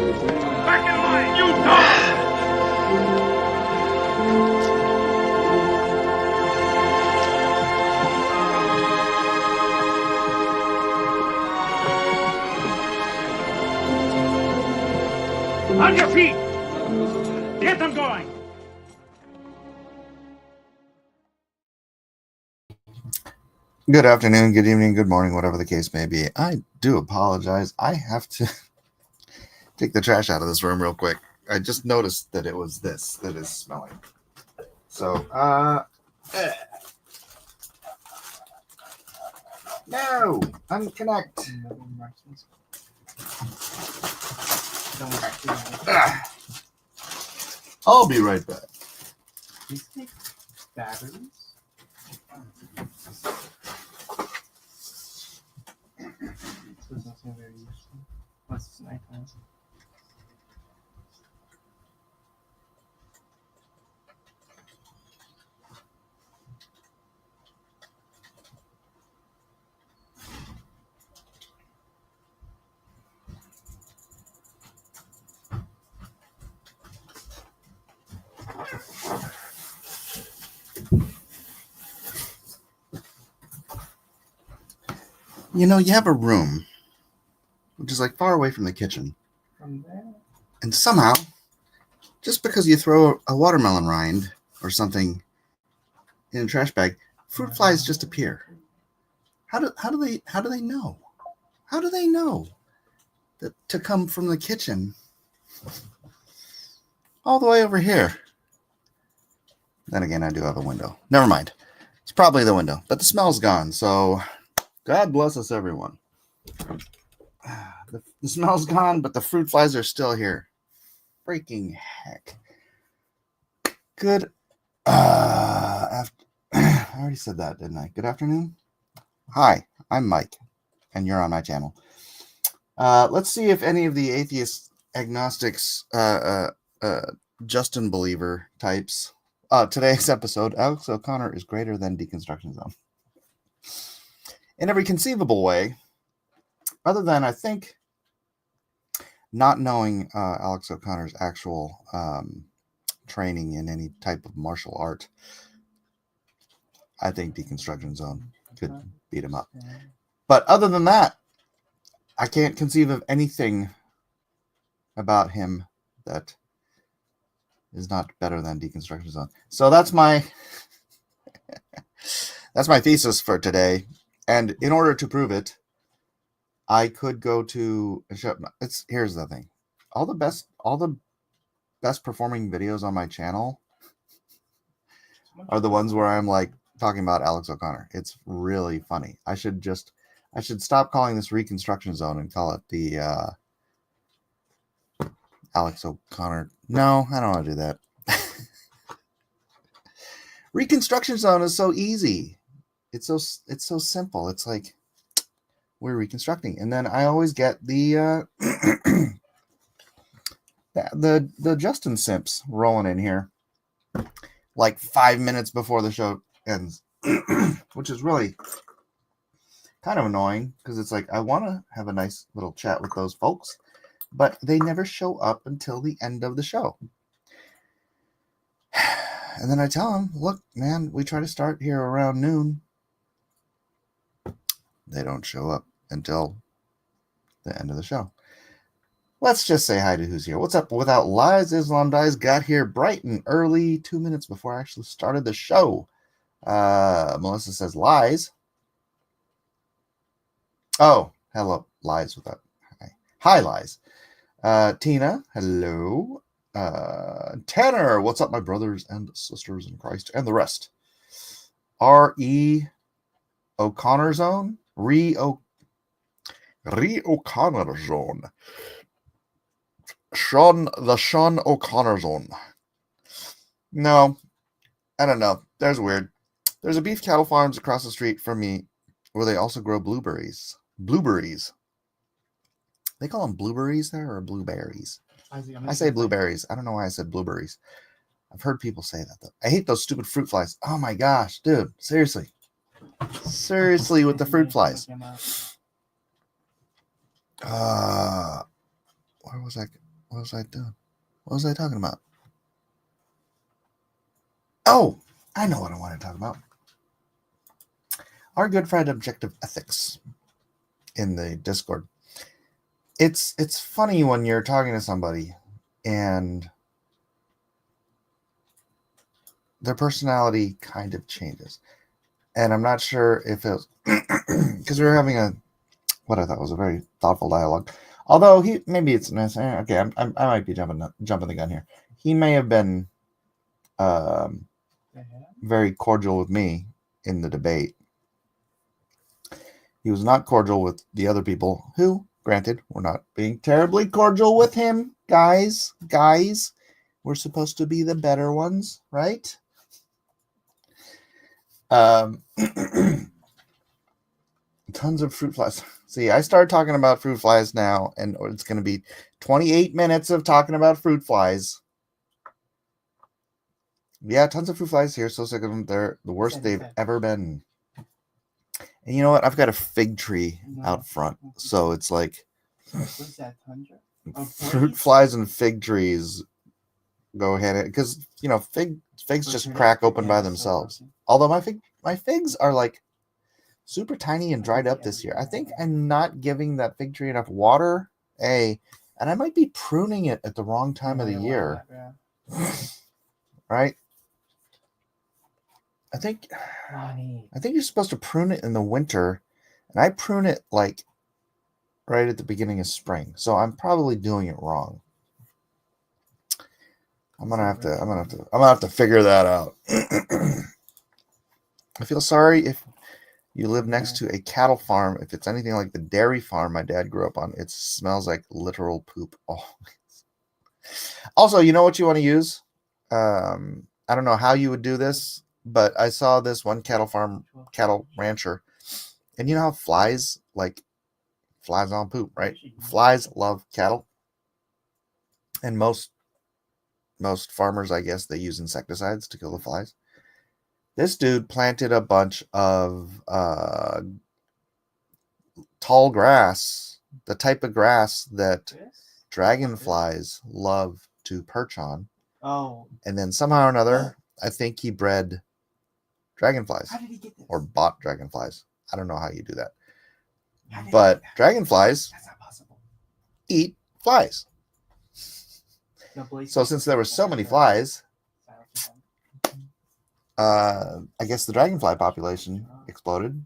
Back in line, you dog! On your feet! Get them going! Good afternoon, good evening, good morning, whatever the case may be. I do apologize. I have to take the trash out of this room real quick. I just noticed that it was this that is smelling. So, no, unconnect. I'll be right back. These take batteries? This doesn't seem very useful. Unless it's nighttime. You know, you have a room which is like far away from the kitchen. From there? And somehow, just because you throw a watermelon rind or something in a trash bag, fruit flies just appear. How do they know? How do they know that to come from the kitchen all the way over here? Then again, I do have a window. Never mind. It's probably the window, but the smell's gone. So God bless us, everyone. The smell's gone, but the fruit flies are still here. Freaking heck. Good. I already said that, didn't I? Good afternoon. Hi, I'm Mike, and you're on my channel. Let's see if any of the atheist, agnostics, Justin believer types. Today's episode, Alex O'Connor is greater than Deconstruction Zone. In every conceivable way, other than, I think, not knowing Alex O'Connor's actual training in any type of martial art, I think Deconstruction Zone could beat him up. But other than that, I can't conceive of anything about him that is not better than Deconstruction Zone. So that's my thesis for today. And in order to prove it, I could go to here's the thing. All the best performing videos on my channel are the ones where I'm like talking about Alex O'Connor. It's really funny. I should stop calling this Reconstruction Zone and call it the Alex O'Connor. No, I don't want to do that. Reconstruction Zone is so easy. It's so simple. It's like we're reconstructing, and then I always get the the Justin simps rolling in here like 5 minutes before the show ends, which is really kind of annoying because it's like I want to have a nice little chat with those folks, but they never show up until the end of the show. And then I tell them, look, man, we try to start here around noon. They don't show up until the end of the show. Let's just say hi to who's here. What's up? Without Lies, Islam Dies got here bright and early, 2 minutes before I actually started the show. Melissa says lies. Oh, hello. Lies without. Hi, Lies. Tina, hello. Tanner, what's up, my brothers and sisters in Christ and the rest? R.E. O'Connor Zone? O'Connor Zone. Sean O'Connor Zone. No, I don't know. There's weird. There's a beef cattle farms across the street from me where they also grow blueberries. Blueberries. They call them blueberries there or blueberries? I say blueberries. I don't know why I said blueberries. I've heard people say that, though. I hate those stupid fruit flies. Oh, my gosh, dude. Seriously. Seriously with the fruit flies. Where was I? What was I doing? What was I talking about? Oh, I know what I want to talk about. Our good friend Objective Ethics in the Discord. It's funny when you're talking to somebody and their personality kind of changes. And I'm not sure if it was because we were having what I thought was a very thoughtful dialogue. Although maybe it's necessary. Okay, I might be jumping the gun here. He may have been very cordial with me in the debate. He was not cordial with the other people who, granted, were not being terribly cordial with him. Guys, we're supposed to be the better ones, right? Tons of fruit flies. See, I started talking about fruit flies now, and it's going to be 28 minutes of talking about fruit flies. Yeah, tons of fruit flies here. So sick of them. They're the worst they've ever been. And you know what? I've got a fig tree out front. So it's like What's that, tundra? fruit flies and fig trees go ahead. Because, figs just crack open by themselves. Although my figs are like super tiny and dried up this year. I think I'm not giving that fig tree enough water. And I might be pruning it at the wrong time of the year. Right? I think you're supposed to prune it in the winter, and I prune it like right at the beginning of spring. So I'm probably doing it wrong. I'm gonna have to figure that out. I feel sorry if you live next to a cattle farm. If it's anything like the dairy farm my dad grew up on, it smells like literal poop always. Also, you know what you want to use? I don't know how you would do this, but I saw this one cattle rancher, and you know how flies on poop, right? Flies love cattle, and most farmers, I guess, they use insecticides to kill the flies. This dude planted a bunch of tall grass, the type of grass that dragonflies love to perch on. Oh. And then somehow or another, I think he bred dragonflies. How did he get this? Or bought dragonflies. I don't know how you do that. But dragonflies That's not possible. eat flies. So since there were so many flies, I guess the dragonfly population exploded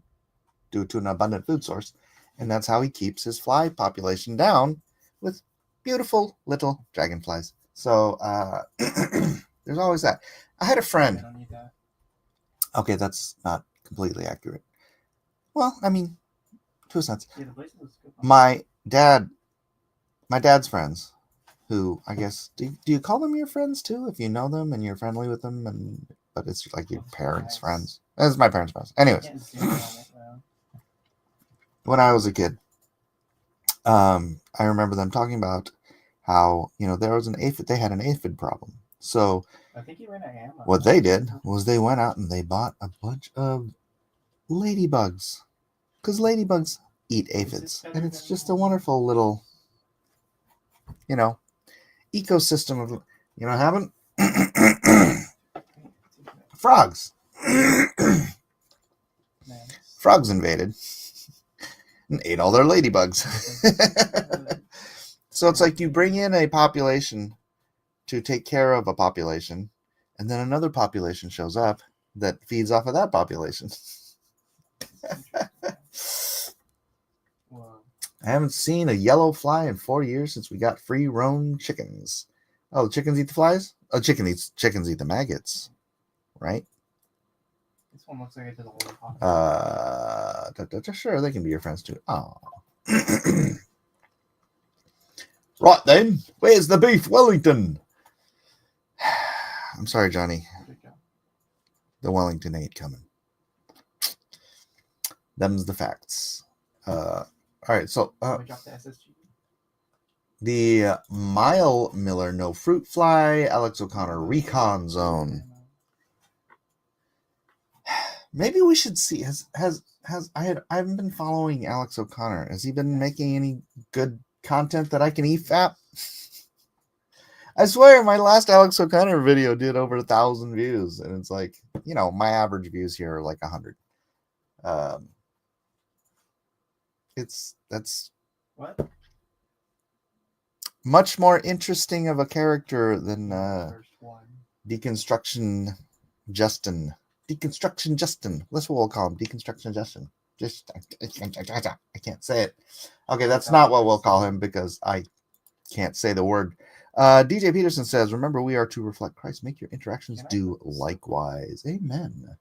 due to an abundant food source. And that's how he keeps his fly population down, with beautiful little dragonflies. So there's always that. I had a friend. I don't need that. Okay, that's not completely accurate. Well, I mean, to a sense. Yeah, the place was good. My dad's friends, who I guess do you call them your friends too if you know them and you're friendly with them, but it's like your parents' friends. That's my parents' friends. Anyways, when I was a kid, I remember them talking about how there was they had an aphid problem. So I think he ran out of ammo. What they did was they went out and they bought a bunch of ladybugs, because ladybugs eat aphids, and it's just a wonderful little ecosystem of having frogs. Frogs invaded and ate all their ladybugs. So it's like you bring in a population to take care of a population, and then another population shows up that feeds off of that population. I haven't seen a yellow fly in 4 years since we got free roam chickens. Oh, the chickens eat the flies? Oh, chickens eat the maggots, right? This one looks like it does a whole pot. Sure, they can be your friends too. Oh. Right then, where's the beef Wellington? I'm sorry, Johnny. The Wellington ain't coming. Them's the facts. All right, so the Mile Miller No Fruit Fly Alex O'Connor Recon Zone. Maybe we should see. I haven't been following Alex O'Connor. Has he been making any good content that I can EFAP? I swear my last Alex O'Connor video did over 1,000 views, and it's like, you know, my average views here are like 100. That's What? much more interesting of a character than First one. Deconstruction Justin. Deconstruction Justin. That's what we'll call him. Deconstruction Justin. Just I can't say it. Okay, that's not what we'll call him because I can't say the word. DJ Peterson says, remember, we are to reflect Christ. Make your interactions do likewise. Amen.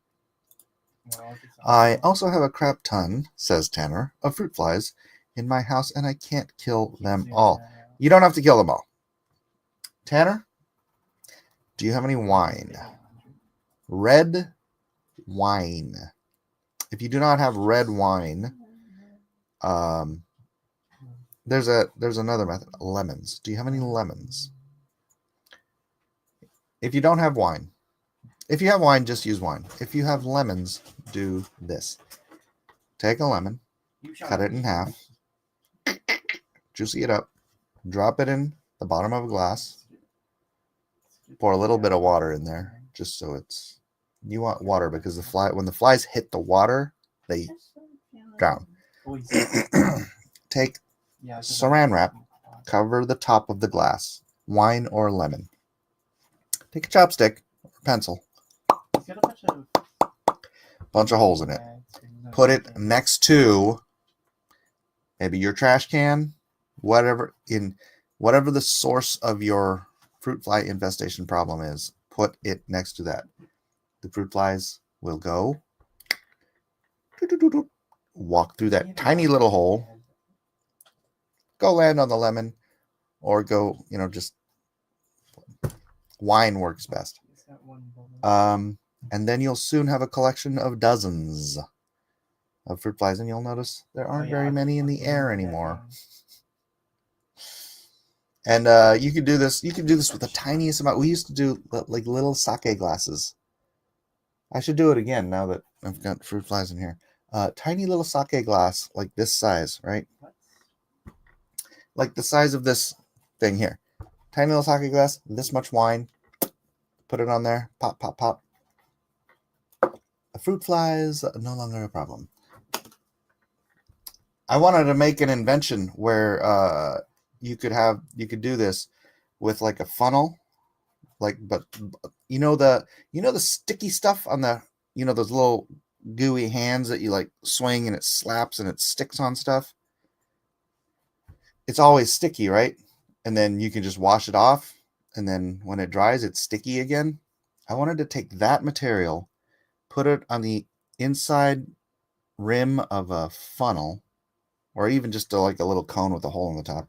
I also have a crap ton, says Tanner, of fruit flies in my house, and I can't kill them all. You don't have to kill them all. Tanner, do you have any wine? Red wine. If you do not have red wine, there's another method. Lemons. Do you have any lemons? If you don't have wine, if you have wine, just use wine. If you have lemons, do this. Take a lemon, cut it in half, juicy it up, drop it in the bottom of a glass, pour a little bit of water in there, just so it's, you want water because when the flies hit the water, they drown. Take saran wrap, cover the top of the glass, wine or lemon. Take a chopstick or pencil, bunch of holes in it. Put it next to maybe your trash can, whatever the source of your fruit fly infestation problem is. Put it next to that. The fruit flies will go, walk through that tiny little hole, go land on the lemon, or go, just wine works best. And then you'll soon have a collection of dozens of fruit flies, and you'll notice there aren't very many in the air anymore. And you could do this. You can do this with the tiniest amount. We used to do like little sake glasses. I should do it again now that I've got fruit flies in here. Tiny little sake glass, like this size, right? Like the size of this thing here. Tiny little sake glass, this much wine. Put it on there. Pop, pop, pop. The fruit flies, no longer a problem. I wanted to make an invention where you could do this with like a funnel, but the sticky stuff on the, those little gooey hands that you like swing and it slaps and it sticks on stuff. It's always sticky, right? And then you can just wash it off, and then when it dries, it's sticky again. I wanted to take that material, put it on the inside rim of a funnel, or even just like a little cone with a hole in the top,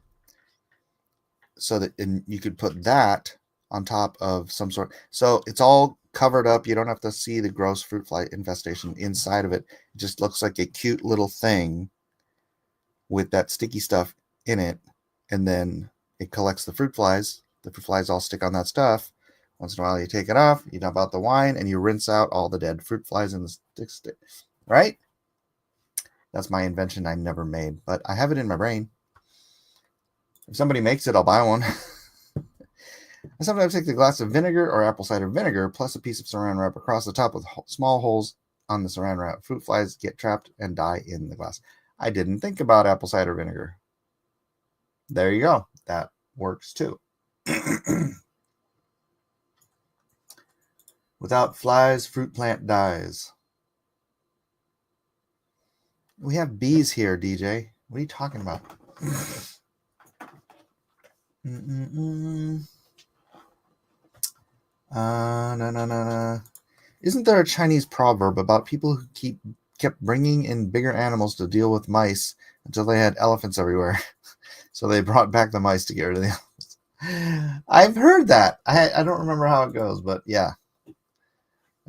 so that you could put that on top of some sort. So it's all covered up. You don't have to see the gross fruit fly infestation inside of it. It just looks like a cute little thing with that sticky stuff in it. And then it collects the fruit flies. The fruit flies all stick on that stuff. Once in a while, you take it off, you dump out the wine, and you rinse out all the dead fruit flies in the stick. Right? That's my invention I never made, but I have it in my brain. If somebody makes it, I'll buy one. I sometimes take the glass of vinegar or apple cider vinegar plus a piece of saran wrap across the top with small holes on the saran wrap. Fruit flies get trapped and die in the glass. I didn't think about apple cider vinegar. There you go. That works too. Without flies, fruit plant dies. We have bees here, DJ. What are you talking about? No. Isn't there a Chinese proverb about people who kept bringing in bigger animals to deal with mice until they had elephants everywhere? So they brought back the mice to get rid of the elephants. I've heard that. I don't remember how it goes, but yeah.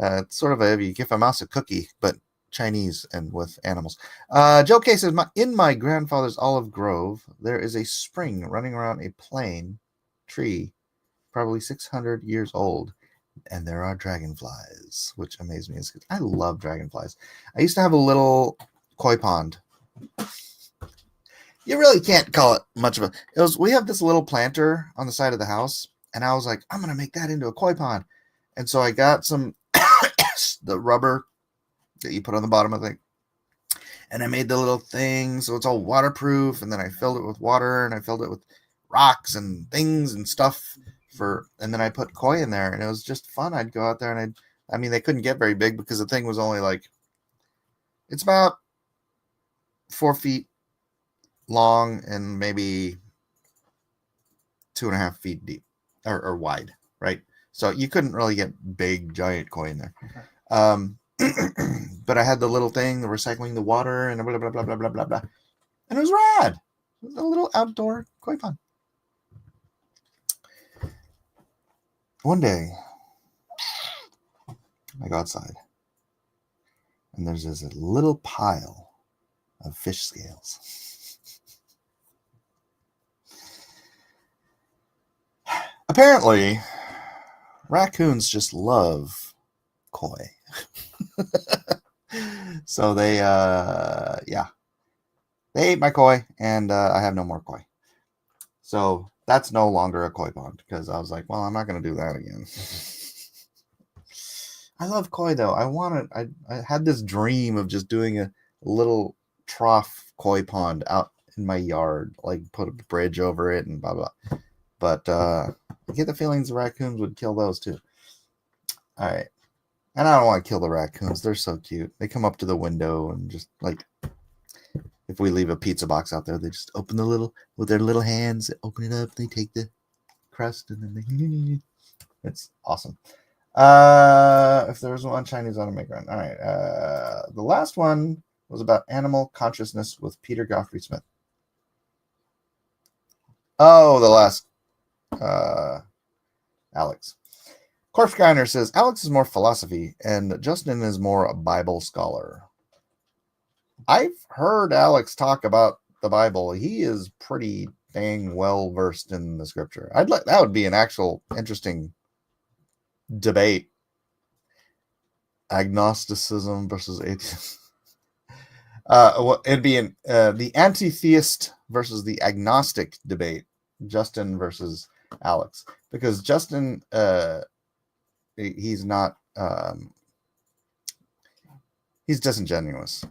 It's sort of you give a mouse a cookie, but Chinese and with animals. Joe K says, in my grandfather's olive grove, there is a spring running around a plane tree, probably 600 years old, and there are dragonflies, which amaze me. I love dragonflies. I used to have a little koi pond. You really can't call it much of we have this little planter on the side of the house, And I was like, I'm going to make that into a koi pond. And so I got some, the rubber that you put on the bottom of the thing. And I made the little thing so it's all waterproof. And then I filled it with water and I filled it with rocks and things and stuff and then I put koi in there and it was just fun. I'd go out there and they couldn't get very big because the thing was only like, it's about 4 feet long and maybe 2.5 feet deep or wide, right? So you couldn't really get big giant koi in there. But I had the little thing, the recycling the water and blah blah blah blah blah blah blah, and it was rad. It was a little outdoor koi pond. One day, I go outside, and there's this little pile of fish scales. Apparently, raccoons just love koi. So they ate my koi, and I have no more koi. So that's no longer a koi pond because I was like, well, I'm not going to do that again. I love koi though. I had this dream of just doing a little trough koi pond out in my yard, like put a bridge over it and blah blah. But I get the feelings the raccoons would kill those too. All right. And I don't want to kill the raccoons. They're so cute. They come up to the window and just like, if we leave a pizza box out there, they just open with their little hands, they open it up, they take the crust, and then it's awesome. If there was one Chinese automaker. All right. The last one was about animal consciousness with Peter Godfrey Smith. Oh, the last Alex. Corpse Grinder says Alex is more philosophy and Justin is more a Bible scholar. I've heard Alex talk about the Bible. He is pretty dang well versed in the scripture. That would be an actual interesting debate. Agnosticism versus atheism. It'd be the anti-theist versus the agnostic debate. Justin versus Alex, because Justin, he's not. He's disingenuous.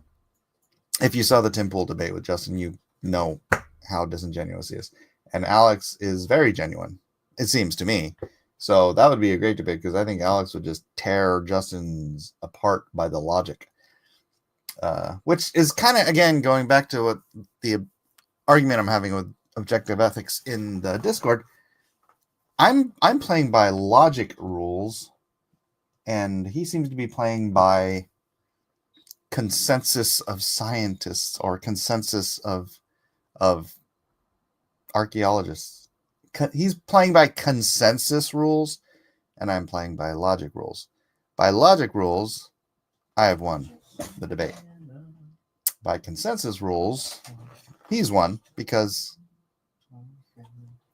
If you saw the Tim Pool debate with Justin, you know how disingenuous he is, and Alex is very genuine. It seems to me. So that would be a great debate because I think Alex would just tear Justin's apart by the logic, which is kind of, again, going back to what the argument I'm having with objective ethics in the Discord. I'm playing by logic rules, and he seems to be playing by consensus of scientists or consensus of archaeologists. He's playing by consensus rules, and I'm playing by logic rules. By logic rules, I have won the debate. By consensus rules, he's won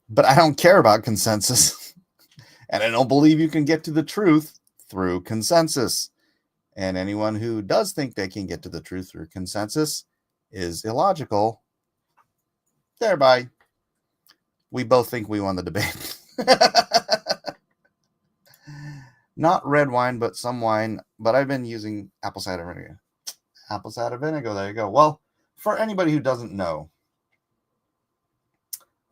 but I don't care about consensus, and I don't believe you can get to the truth through consensus. And anyone who does think they can get to the truth through consensus is illogical. Thereby, we both think we won the debate. Not red wine, but some wine. But I've been using apple cider vinegar. Apple cider vinegar, there you go. Well, for anybody who doesn't know,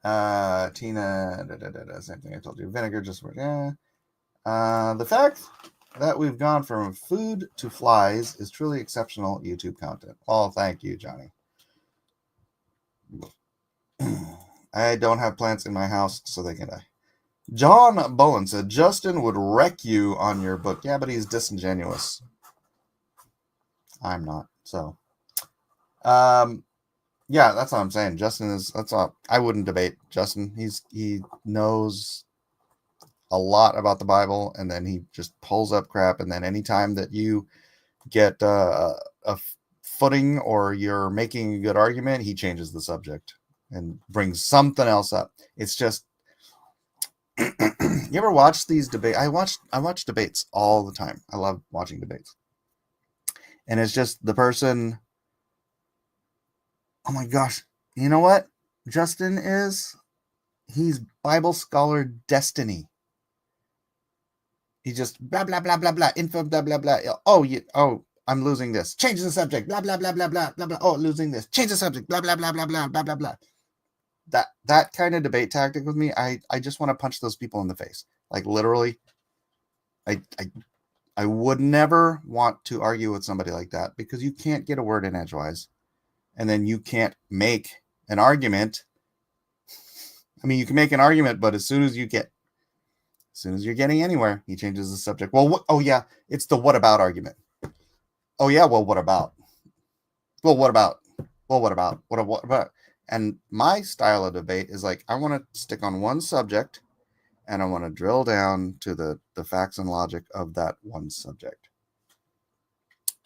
Tina, same thing I told you. Vinegar just works. Yeah. The fact that we've gone from food to flies is truly exceptional YouTube content. Oh, thank you, Johnny. I don't have plants in my house, so they can die. John Bullen said, Justin would wreck you on your book. Yeah, but he's disingenuous. I'm not. So, yeah, that's what I'm saying. Justin is, that's all. I wouldn't debate Justin. He knows a lot about the Bible, and then he just pulls up crap. And then anytime that you get a footing or you're making a good argument, he changes the subject and brings something else up. It's just, you ever watch these debates? I watch debates all the time. I love watching debates. And it's just the person, oh my gosh, you know what Justin is? He's Bible scholar destiny. He just blah blah blah blah blah info blah blah blah. I'm losing this. Change the subject. Blah blah blah blah blah blah blah. Oh, losing this. Change the subject. Blah blah blah blah blah blah blah blah. That kind of debate tactic with me, I just want to punch those people in the face. Like literally, I would never want to argue with somebody like that because you can't get a word in edgewise, and then you can't make an argument. I mean, you can make an argument, but as soon as you're getting anywhere, he changes the subject. Well, it's the what about argument. Oh yeah, well, what about? Well, what about? Well, what about? What about? And my style of debate is like, I want to stick on one subject and I want to drill down to the facts and logic of that one subject.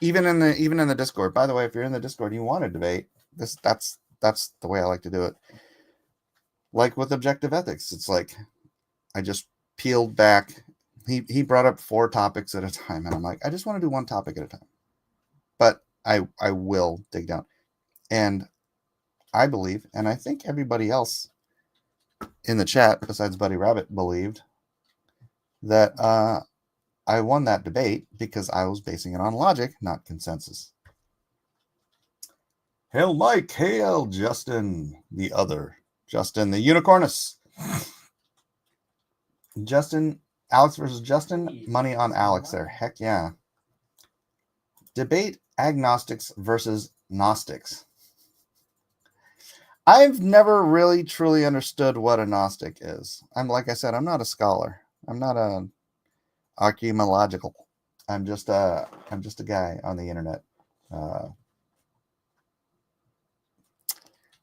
Even in the Discord, by the way, if you're in the Discord and you want to debate, that's the way I like to do it. Like with objective ethics, it's like I just peeled back. He brought up 4 topics at a time, and I'm like, I just want to do one topic at a time. But I will dig down. And I believe, and I think everybody else in the chat, besides Buddy Rabbit, believed that I won that debate because I was basing it on logic, not consensus. Hail Mike, hail Justin, the other Justin, the unicornus. Justin, Alex versus Justin, money on Alex there. Heck yeah. Debate agnostics versus Gnostics. I've never really truly understood what a Gnostic is. Like I said, I'm not a scholar. I'm not a archaeological. I'm just a guy on the internet.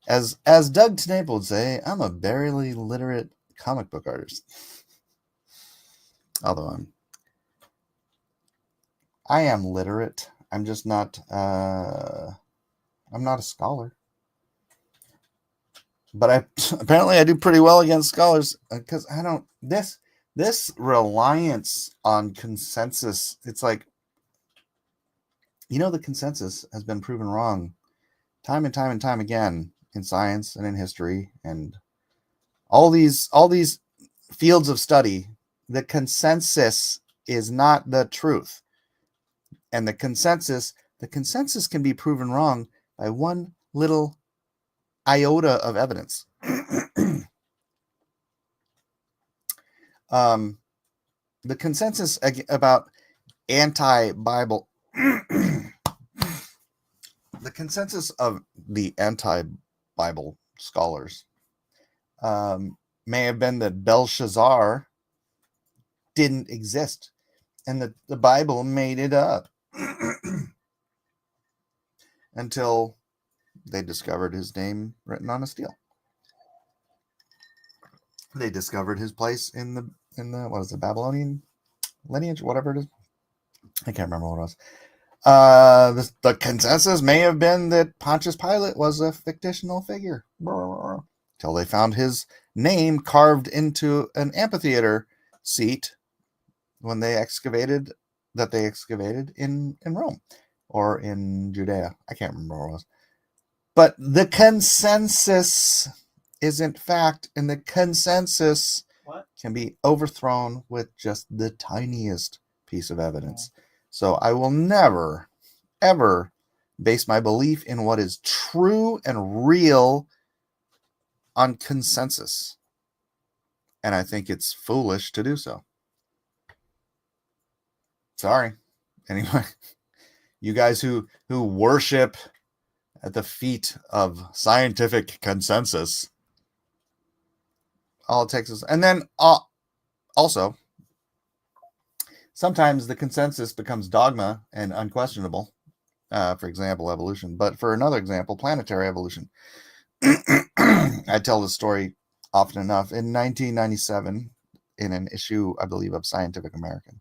As Doug Snape would say, I'm a barely literate comic book artist. Although I am literate. I'm just not. I'm not a scholar. But apparently I do pretty well against scholars because I don't. This reliance on consensus. It's like, the consensus has been proven wrong time and time and time again in science and in history and all these fields of study. The consensus is not the truth. And the consensus can be proven wrong by one little iota of evidence. The consensus about anti-Bible, the consensus of the anti-Bible scholars may have been that Belshazzar didn't exist and that the Bible made it up until they discovered his name written on a stele. They discovered his place in the what is it, Babylonian lineage, whatever it is. I can't remember what it was. The consensus may have been that Pontius Pilate was a fictional figure till they found his name carved into an amphitheater seat when they excavated in Rome or in Judea. I can't remember what it was. But the consensus isn't fact, and the consensus can be overthrown with just the tiniest piece of evidence. So I will never, ever base my belief in what is true and real on consensus. And I think it's foolish to do so. Sorry. Anyway, you guys who worship at the feet of scientific consensus, all it takes is, and then also, sometimes the consensus becomes dogma and unquestionable. For example, evolution. But for another example, planetary evolution. I tell this story often enough. In 1997, in an issue, I believe, of Scientific American,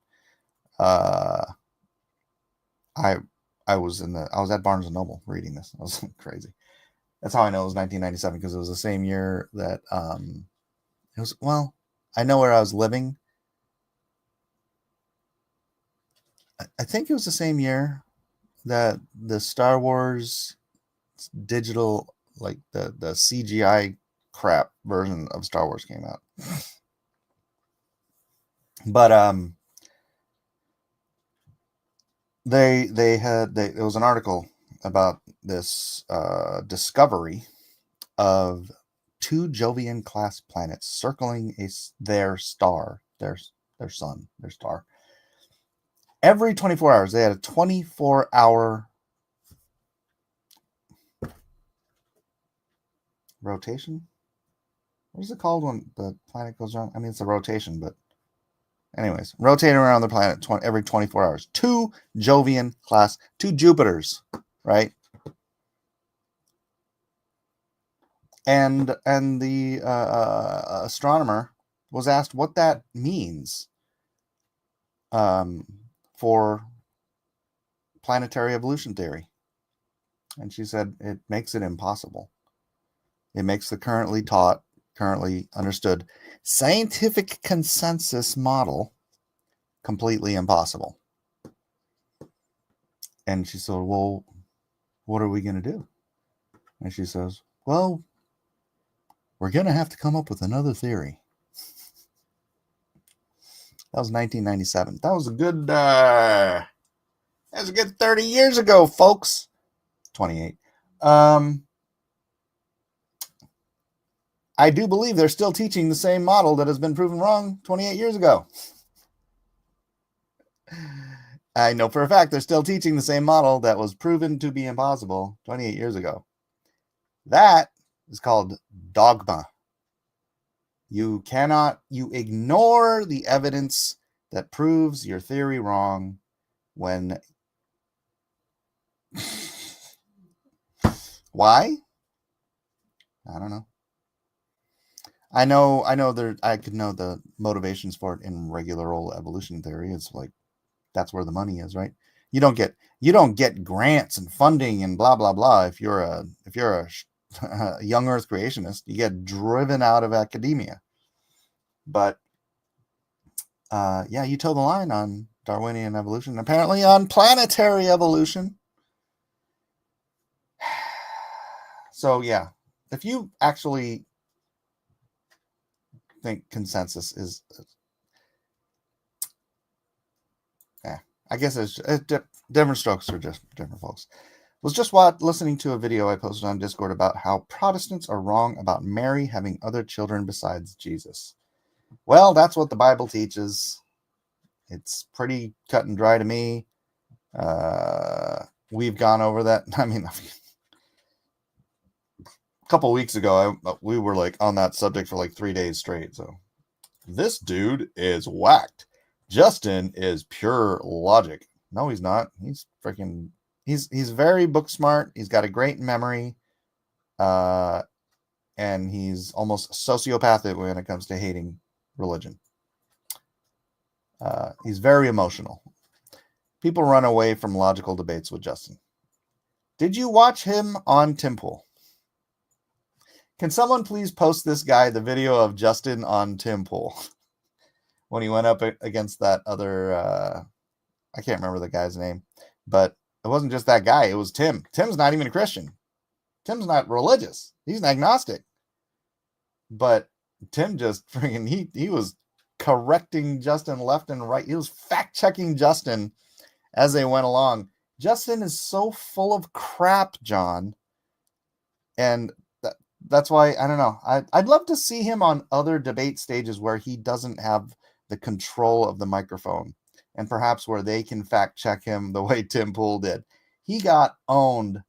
I was at Barnes and Noble reading this. I was crazy. That's how I know it was 1997, because it was the same year that I know where I was living. I think it was the same year that the Star Wars digital, like the CGI crap version of Star Wars came out. But There was an article about this discovery of 2 Jovian class planets circling their star, their sun, their star. Every 24 hours, they had a 24-hour rotation. What is it called when the planet goes around? I mean, it's a rotation, but anyways, rotating around the planet every 24 hours. 2 Jovian class, 2 Jupiters, right? And the astronomer was asked what that means for planetary evolution theory. And she said it makes it impossible. It makes the currently understood scientific consensus model completely impossible. And she said, well, what are we going to do? And she says, well, we're going to have to come up with another theory. That was 1997. That was a good 30 years ago, folks. 28. I do believe they're still teaching the same model that has been proven wrong 28 years ago. I know for a fact they're still teaching the same model that was proven to be impossible 28 years ago. That is called dogma. You ignore the evidence that proves your theory wrong when... Why? I don't know. I could know the motivations for it in regular old evolution theory. It's like, that's where the money is, right? You don't get grants and funding and blah blah blah if you're a young Earth creationist. You get driven out of academia. But you toe the line on Darwinian evolution, apparently on planetary evolution. So yeah, if you actually think consensus is, I guess it's different strokes for just different folks. Was just listening to a video I posted on Discord about how Protestants are wrong about Mary having other children besides Jesus. Well, that's what the Bible teaches. It's pretty cut and dry to me. We've gone over that. I mean, a couple of weeks ago, we were like on that subject for like 3 days straight. So this dude is whacked. Justin is pure logic. No, he's not. He's freaking... He's very book smart. He's got a great memory. And he's almost sociopathic when it comes to hating religion. He's very emotional. People run away from logical debates with Justin. Did you watch him on Timpool? Can someone please post this guy the video of Justin on Timpool when he went up against that other... I can't remember the guy's name, but it wasn't just that guy. It was Tim. Tim's not even a Christian. Tim's not religious. He's an agnostic. But Tim just freaking... He was correcting Justin left and right. He was fact-checking Justin as they went along. Justin is so full of crap, John. And that's why, I don't know. I'd love to see him on other debate stages where he doesn't have the control of the microphone, and perhaps where they can fact-check him the way Tim Pool did. He got owned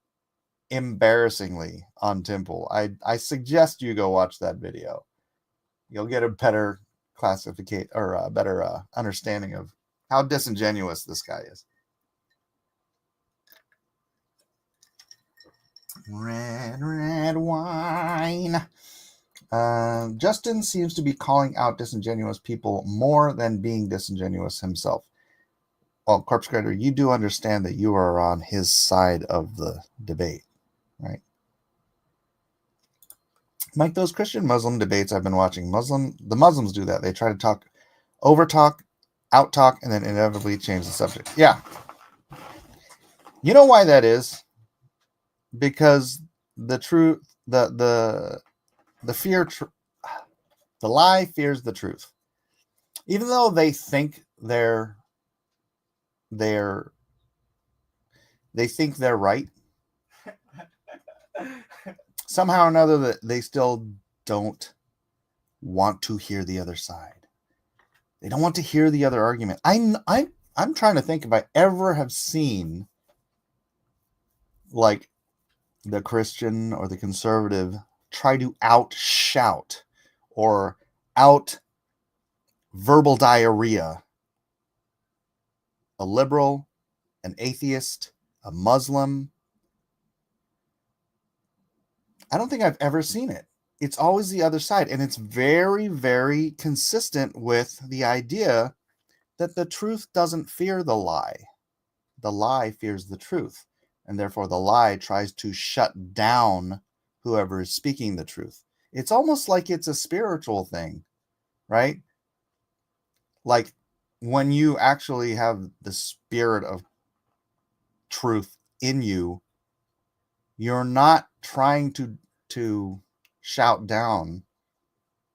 embarrassingly on Tim Pool. I suggest you go watch that video. You'll get a better classification, or a better understanding of how disingenuous this guy is. Red wine. Justin seems to be calling out disingenuous people more than being disingenuous himself. Well, Corpse Creator, you do understand that you are on his side of the debate, right? Like those Christian Muslim debates I've been watching. The Muslims do that. They try to talk, over talk, out talk, and then inevitably change the subject. Yeah. You know why that is? Because the truth, the lie fears the truth. Even though they think they're they think they're right. Somehow or another, that they still don't want to hear the other side. They don't want to hear the other argument. I'm trying to think if I ever have seen like the Christian or the conservative try to outshout or out verbal diarrhea a liberal, an atheist, a Muslim. I don't think I've ever seen it. It's always the other side. And it's very, very consistent with the idea that the truth doesn't fear the lie. The lie fears the truth. And therefore, the lie tries to shut down whoever is speaking the truth. It's almost like it's a spiritual thing, right? Like when you actually have the spirit of truth in you, you're not trying to shout down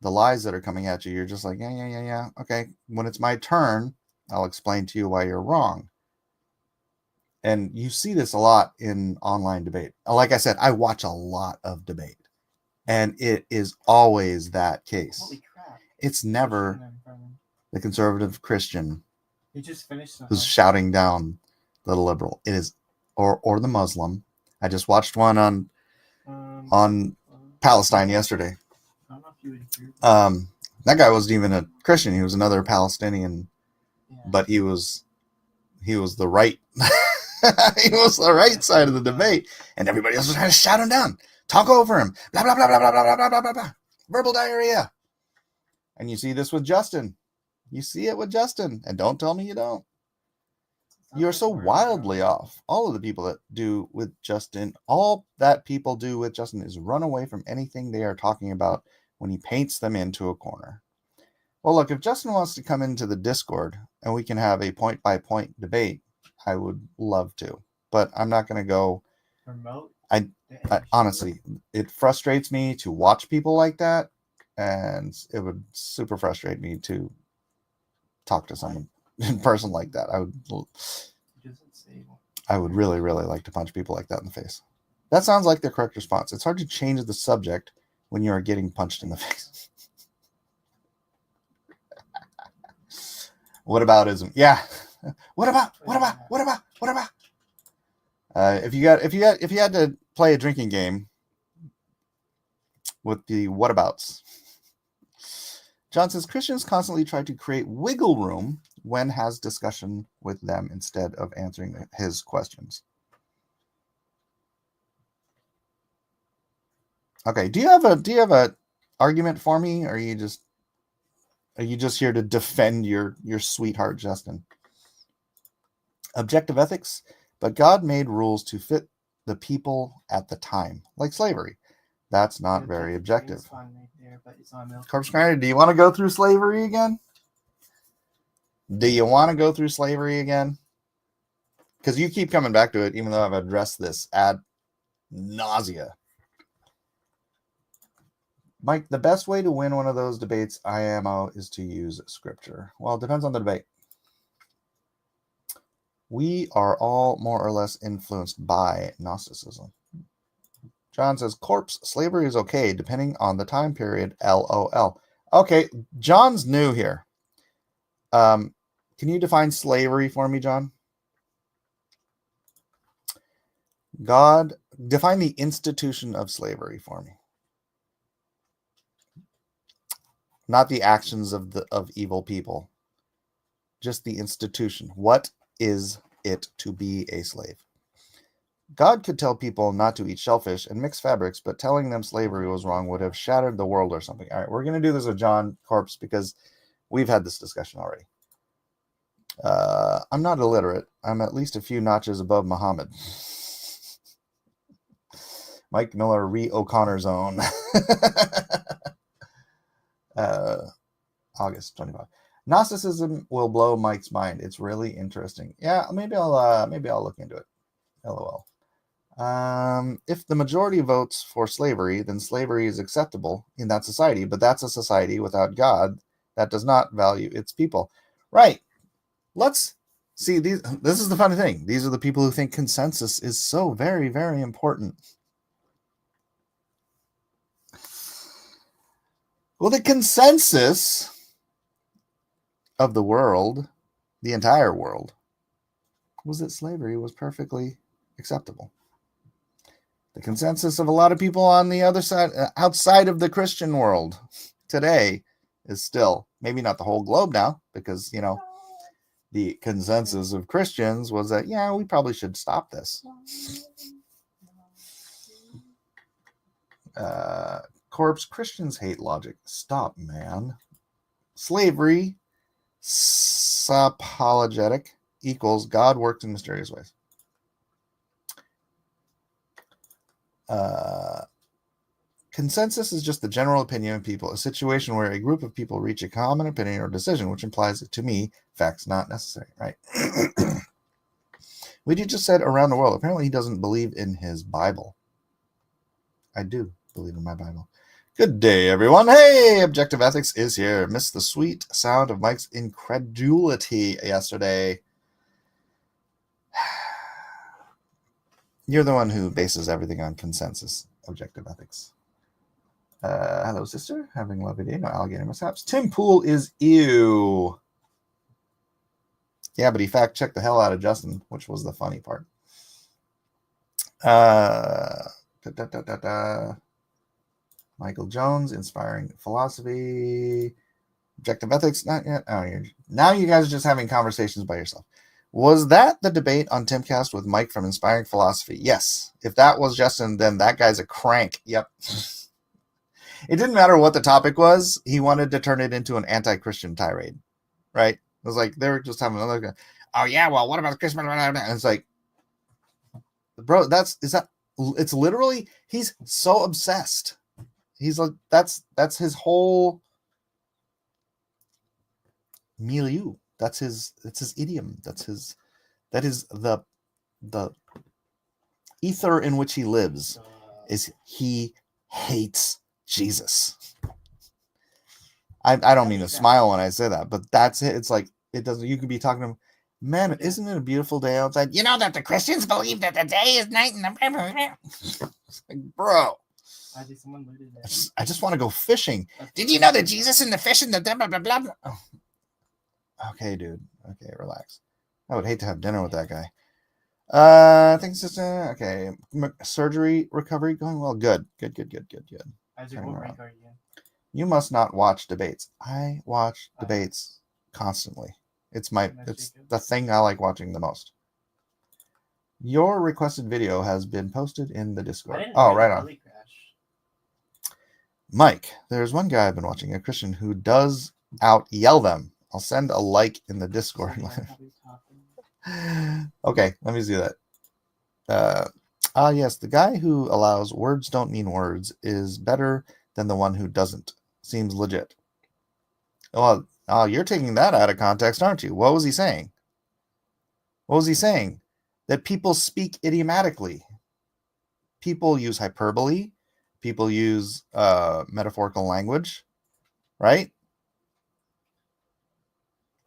the lies that are coming at you. You're just like, yeah. Okay, when it's my turn, I'll explain to you why you're wrong. And you see this a lot in online debate. Like I said, I watch a lot of debate, and it is always that case. Holy crap. It's never the conservative Christian He just finished who's shouting down the liberal. It is, or the Muslim. I just watched one on Palestine yesterday. I don't know if you would agree. That guy wasn't even a Christian. He was another Palestinian, Yeah. but he was the right. He was the right side of the debate, and everybody else was trying to shout him down, talk over him, blah blah blah blah blah blah blah blah blah blah, verbal diarrhea. And you see this with Justin. You see it with Justin, and don't tell me you don't. You're so wildly off. All of the people that do with Justin, all that people do with Justin is run away from anything they are talking about when he paints them into a corner. Well, look, if Justin wants to come into the Discord and we can have a point-by-point debate, I would love to. But I'm not going to go... Remote? I honestly, it frustrates me to watch people like that, and it would super frustrate me to talk to someone in person like that. I would really, really like to punch people like that in the face. That sounds like the correct response. It's hard to change the subject when you are getting punched in the face. What aboutism? Yeah. What about? If you had to play a drinking game with the whatabouts, John says Christians constantly try to create wiggle room when has discussion with them instead of answering his questions. Okay, do you have a argument for me, or are you just here to defend your sweetheart Justin? Objective ethics, but God made rules to fit the people at the time, like slavery. That's not very objective. Corpse Grinder, do you want to go through slavery again? Because you keep coming back to it, even though I've addressed this ad nausea. Mike, the best way to win one of those debates, IMO, is to use scripture. Well, it depends on the debate. We are all more or less influenced by Gnosticism. John says, corpse, slavery is okay, depending on the time period, LOL. Okay, John's new here. Can you define slavery for me, John? God, define the institution of slavery for me. Not the actions of evil people. Just the institution. What is it to be a slave? God could tell people not to eat shellfish and mix fabrics, but telling them slavery was wrong would have shattered the world or something. All right, we're going to do this with John Corpse because we've had this discussion already. I'm not illiterate. I'm at least a few notches above Muhammad. Mike Miller, O'Connor Zone. August 25. Gnosticism will blow Mike's mind. It's really interesting. Yeah, maybe I'll look into it. LOL. If the majority votes for slavery, then slavery is acceptable in that society, but that's a society without God that does not value its people. Right. Let's See, this is the funny thing. These are the people who think consensus is so very, very important. Well, the consensus of the world, the entire world, was that slavery was perfectly acceptable. The consensus of a lot of people on the other side, outside of the Christian world today, is still, maybe not the whole globe now, because, you know, the consensus of Christians was that, yeah, we probably should stop this. Corpse, Christians hate logic. Stop, man. Slavery, apologetic, equals God works in mysterious ways. Consensus is just the general opinion of people, a situation where a group of people reach a common opinion or decision, which implies, to me, facts not necessary, right? We just said around the world. Apparently he doesn't believe in his Bible. I do believe in my Bible. Good day, everyone. Hey, Objective Ethics is here. Missed the sweet sound of Mike's incredulity yesterday. You're the one who bases everything on consensus. Objective Ethics. Hello, sister. Having a lovely day. No alligator mishaps. Tim Pool is ew. Yeah, but he fact-checked the hell out of Justin, which was the funny part. Michael Jones, inspiring philosophy. Objective Ethics, not yet. Oh, now you guys are just having conversations by yourself. Was that the debate on Timcast with Mike from Inspiring Philosophy? Yes. If that was Justin, then that guy's a crank. Yep. It didn't matter what the topic was. He wanted to turn it into an anti-Christian tirade, right? It was like they were just having another. Oh yeah, well, what about Christmas? And it's like, bro, it's literally, he's so obsessed. He's like, that's his whole milieu. That's his idiom. That is the ether in which he lives. Is he hates Jesus. I don't mean to smile when I say that, but that's it. It's like, it doesn't, you could be talking to him, man, isn't it a beautiful day outside? You know that the Christians believe that the day is night and the it's like, bro, I just want to go fishing. Did you know that Jesus and the fish and the blah blah blah blah? Oh. Okay, dude. Okay, relax. I would hate to have dinner with that guy. I think it's okay. Surgery recovery going well. Good. You must not watch debates. I watch debates constantly. It's the thing I like watching the most. Your requested video has been posted in the Discord. Oh, right on. Mike, there's one guy I've been watching, a Christian, who does out yell them. I'll send a like in the Discord. Okay, let me do that. Yes, the guy who allows words don't mean words is better than the one who doesn't. Seems legit. Well, you're taking that out of context, aren't you? What was he saying? That people speak idiomatically. People use hyperbole. People use metaphorical language, right?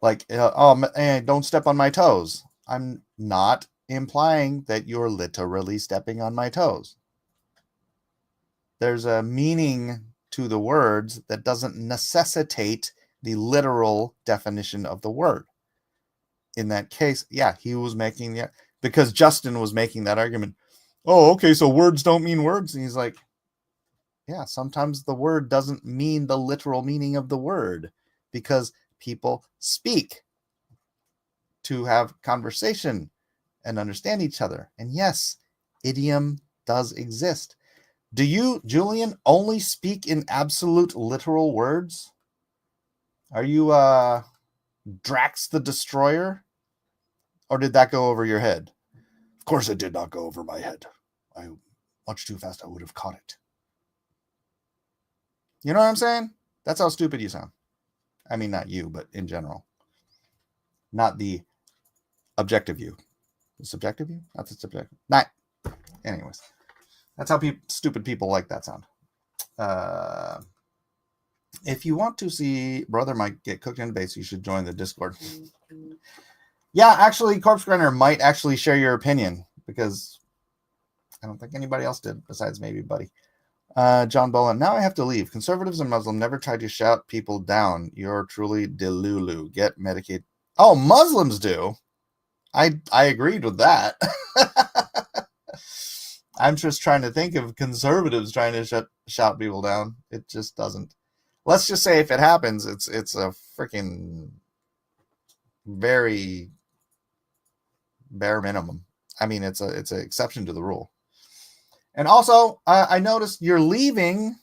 Like, don't step on my toes. I'm not implying that you're literally stepping on my toes. There's a meaning to the words that doesn't necessitate the literal definition of the word. In that case, yeah, he was making because Justin was making that argument. Oh, okay, so words don't mean words. And he's like, yeah, sometimes the word doesn't mean the literal meaning of the word because people speak to have conversation and understand each other. And yes, idiom does exist. Do you, Julian, only speak in absolute literal words? Are you Drax the Destroyer? Or did that go over your head? Of course it did not go over my head. Much too fast, I would have caught it. You know what I'm saying? That's how stupid you sound. I mean, not you, but in general. Not the objective you. The subjective you? Not the subjective. Not. Anyways. That's how stupid people like that sound. If you want to see Brother Mike get cooked in base, you should join the Discord. Yeah, actually, Corpse Grinder might actually share your opinion because I don't think anybody else did besides maybe Buddy. John Boland, now I have to leave. Conservatives and Muslim never try to shout people down. You're truly delulu. Get Medicaid. Oh, Muslims do. I agreed with that. I'm just trying to think of conservatives trying to shout people down. It just doesn't. Let's just say if it happens, it's a freaking very bare minimum. I mean, it's an exception to the rule. And also, I noticed you're leaving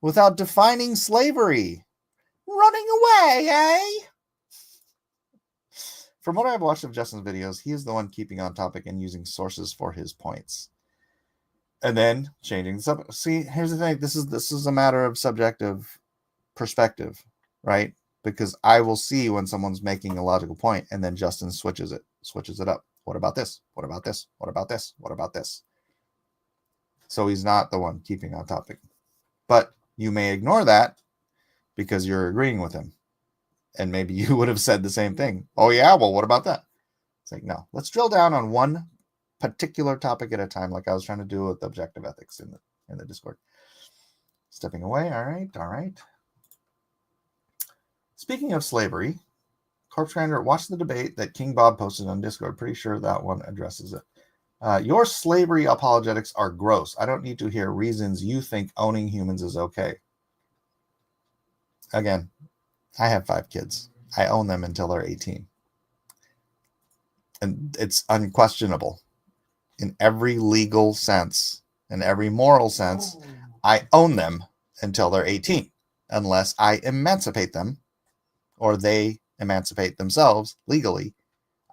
without defining slavery. Running away, eh? From what I've watched of Justin's videos, he is the one keeping on topic and using sources for his points. And then changing the subject. See, here's the thing. This is a matter of subjective perspective, right? Because I will see when someone's making a logical point, and then Justin switches it up. What about this? What about this? What about this? What about this? So he's not the one keeping on topic. But you may ignore that because you're agreeing with him. And maybe you would have said the same thing. Oh, yeah? Well, what about that? It's like, no. Let's drill down on one particular topic at a time, like I was trying to do with objective ethics in the Discord. Stepping away. All right. Speaking of slavery, Corpse Grinder, watch the debate that King Bob posted on Discord. Pretty sure that one addresses it. Your slavery apologetics are gross. I don't need to hear reasons you think owning humans is okay. Again, I have 5 kids. I own them until they're 18. And it's unquestionable. In every legal sense, in every moral sense, I own them until they're 18. Unless I emancipate them or they emancipate themselves legally.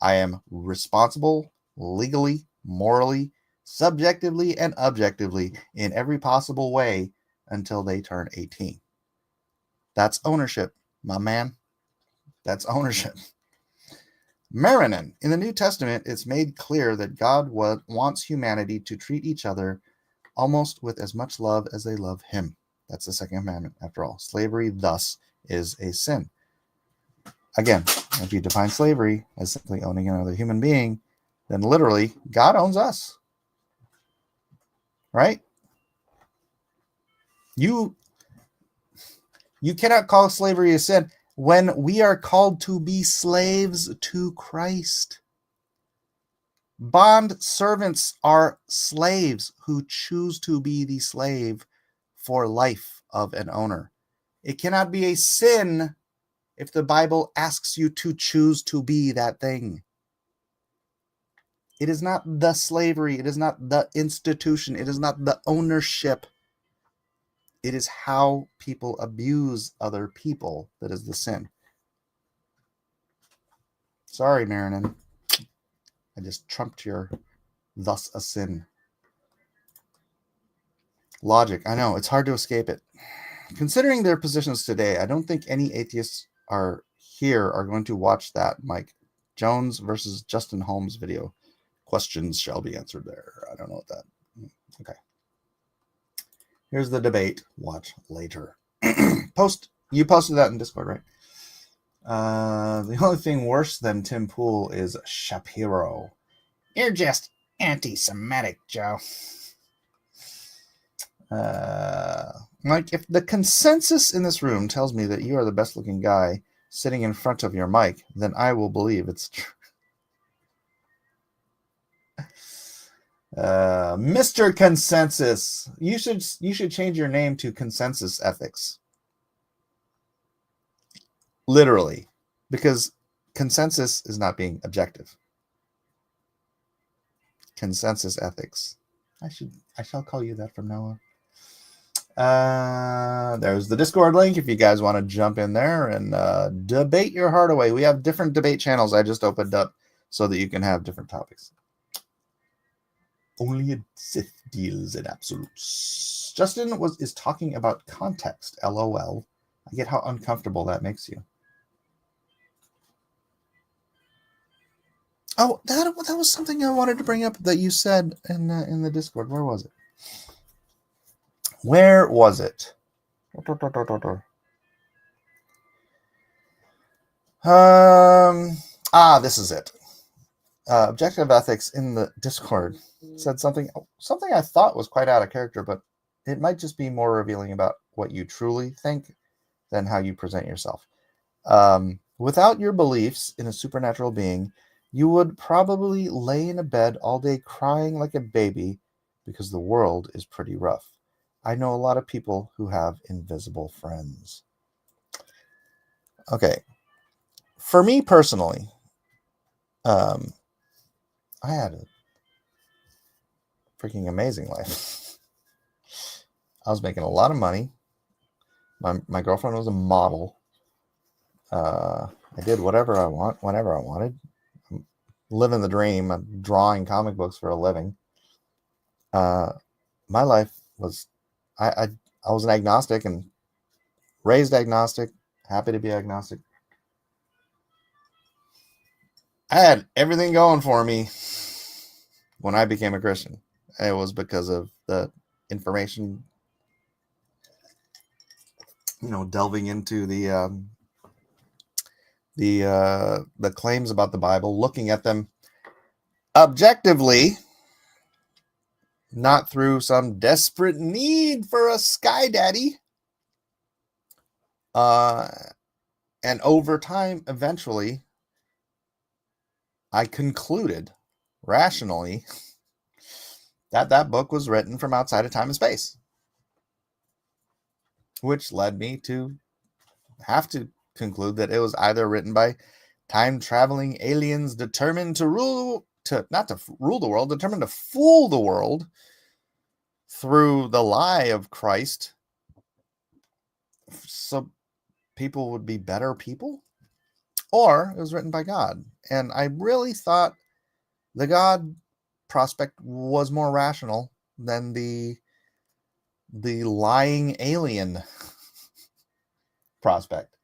I am responsible legally, morally, subjectively, and objectively in every possible way until they turn 18. That's ownership, my man. That's ownership. Marinin, in the New Testament, it's made clear that God wants humanity to treat each other almost with as much love as they love him. That's the second commandment, after all. Slavery, thus, is a sin. Again, if you define slavery as simply owning another human being, then literally, God owns us. Right? You cannot call slavery a sin when we are called to be slaves to Christ. Bond servants are slaves who choose to be the slave for life of an owner. It cannot be a sin if the Bible asks you to choose to be that thing. It is not the slavery. It is not the institution. It is not the ownership. It is how people abuse other people that is the sin. Sorry, Marinin. I just trumped your thus a sin. Logic. I know. It's hard to escape it. Considering their positions today, I don't think any atheists are going to watch that Mike Jones versus Justin Holmes video. Questions shall be answered there. I don't know what that. Okay. Here's the debate. Watch later. You posted that in Discord, right? The only thing worse than Tim Pool is Shapiro. You're just anti-Semitic, Joe. Mike, if the consensus in this room tells me that you are the best looking guy sitting in front of your mic, then I will believe it's true. Mr. Consensus, you should change your name to Consensus Ethics. Literally, because consensus is not being objective. Consensus Ethics. I shall call you that from now on. There's the Discord link if you guys want to jump in there and debate your heart away. We have different debate channels I just opened up so that you can have different topics. Only a Sith deals in absolutes. Justin is talking about context. LOL. I get how uncomfortable that makes you. Oh, that was something I wanted to bring up that you said in the Discord. Where was it? Where was it? This is it. Objective Ethics in the Discord said something I thought was quite out of character, but it might just be more revealing about what you truly think than how you present yourself. Without your beliefs in a supernatural being, you would probably lay in a bed all day crying like a baby because the world is pretty rough. I know a lot of people who have invisible friends. Okay. For me personally, I had a freaking amazing life. I was making a lot of money. My girlfriend was a model. I did whatever I want, whenever I wanted. I'm living the dream. I'm drawing comic books for a living. My life was, I was an agnostic and raised agnostic, happy to be agnostic. I had everything going for me when I became a Christian. It was because of the information, delving into the claims about the Bible, looking at them objectively, not through some desperate need for a sky daddy. And over time, eventually, I concluded rationally that book was written from outside of time and space, which led me to have to conclude that it was either written by time-traveling aliens determined not to rule the world, determined to fool the world through the lie of Christ, so people would be better people, or it was written by God. And I really thought the God prospect was more rational than the lying alien prospect.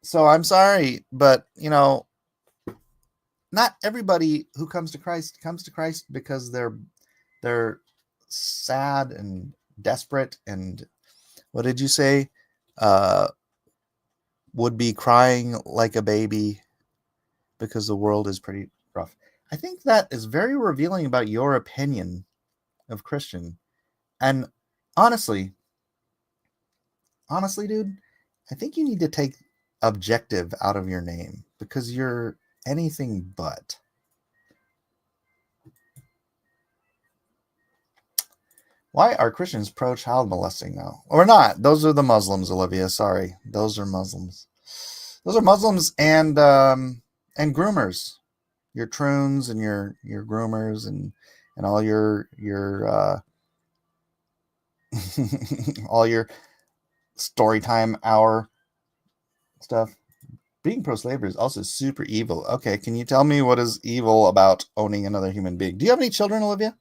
So I'm sorry, but not everybody who comes to Christ because they're sad and desperate and, what did you say? Would be crying like a baby because the world is pretty rough. I think that is very revealing about your opinion of Christian. And honestly, dude, I think you need to take objective out of your name because you're anything but. Why are Christians pro-child molesting now? Or not? Those are the Muslims, Olivia. Sorry. Those are Muslims. Those are Muslims and groomers. Your troons and your groomers and all your all your story time hour stuff. Being pro-slavery is also super evil. Okay, can you tell me what is evil about owning another human being? Do you have any children, Olivia?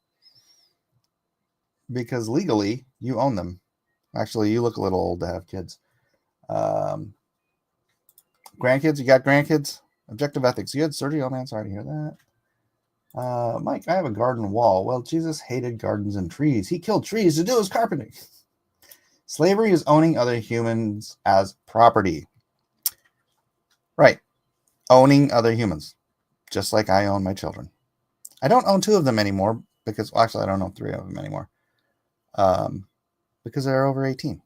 Because legally, you own them. Actually, you look a little old to have kids. Grandkids? You got grandkids? Objective Ethics. You had surgery? Oh, man, sorry to hear that. Mike, I have a garden wall. Well, Jesus hated gardens and trees. He killed trees to do his carpentry. Slavery is owning other humans as property. Right. Owning other humans. Just like I own my children. I don't own 2 of them anymore because, well, actually, I don't own 3 of them anymore. Because they're over 18.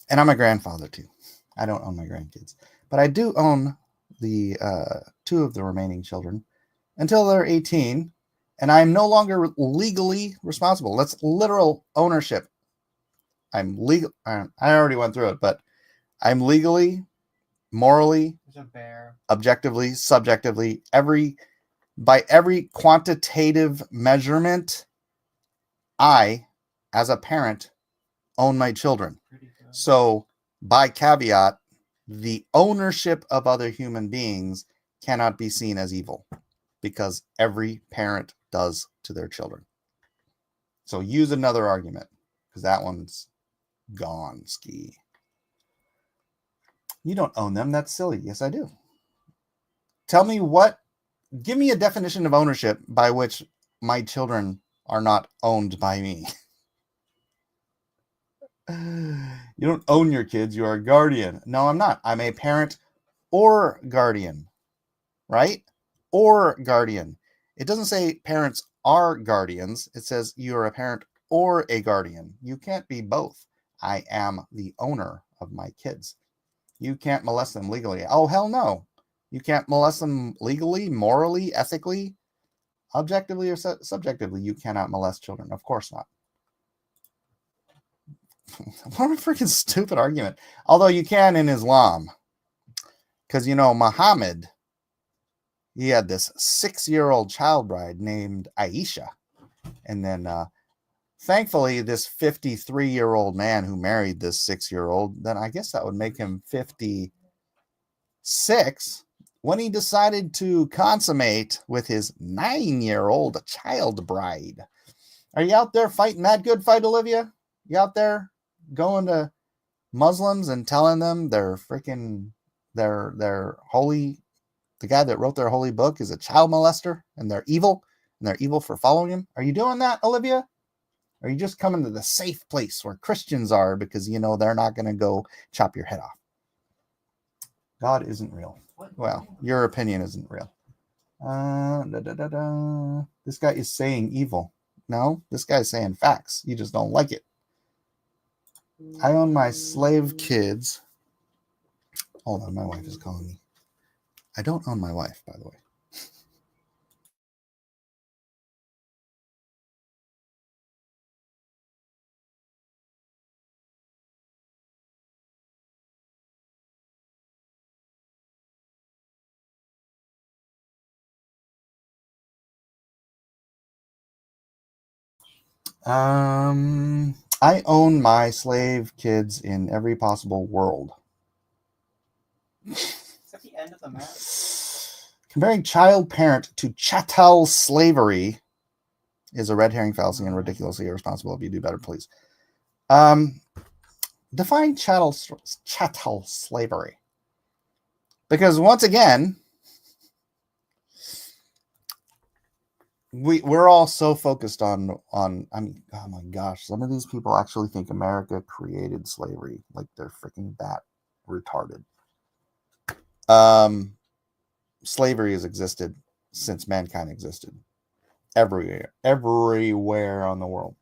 And I'm a grandfather too. I don't own my grandkids. But I do own the 2 of the remaining children until they're 18. And I'm no longer legally responsible. That's literal ownership. I'm legal. I already went through it, but I'm legally, morally, objectively, subjectively, by every quantitative measurement, I, as a parent, own my children. So, by caveat, the ownership of other human beings cannot be seen as evil because every parent does to their children. So use another argument because that one's gone ski. You don't own them. That's silly. Yes, I do. Give me a definition of ownership by which my children are not owned by me. You don't own your kids. You are a guardian. No, I'm not. I'm a parent or guardian. right? Or guardian. It doesn't say parents are guardians. It says you're a parent or a guardian. You can't be both. I am the owner of my kids. You can't molest them legally. Oh, hell no. You can't molest them legally, morally, ethically, objectively, or subjectively. You cannot molest children. Of course not. What a freaking stupid argument. Although you can in Islam. Because, Muhammad, he had this 6-year-old child bride named Aisha. And then, thankfully, this 53-year-old man who married this 6-year-old, then I guess that would make him 56 when he decided to consummate with his 9-year-old child bride. Are you out there fighting that good fight, Olivia? You out there going to Muslims and telling them they're holy, the guy that wrote their holy book is a child molester and they're evil for following him? Are you doing that, Olivia? Or are you just coming to the safe place where Christians are because they're not going to go chop your head off? God isn't real. Well, your opinion isn't real. This guy is saying evil. No, this guy's saying facts. You just don't like it. I own my slave kids. Hold on, my wife is calling me. I don't own my wife, by the way. I own my slave kids in every possible world. Is that the end of the map? Comparing child parent to chattel slavery is a red herring fallacy and ridiculously irresponsible. If you do better, please. Define chattel slavery. Because once again, we're all so focused on I mean, oh my gosh, some of these people actually think America created slavery. Like they're freaking that retarded. Slavery has existed since mankind existed. Everywhere on the world.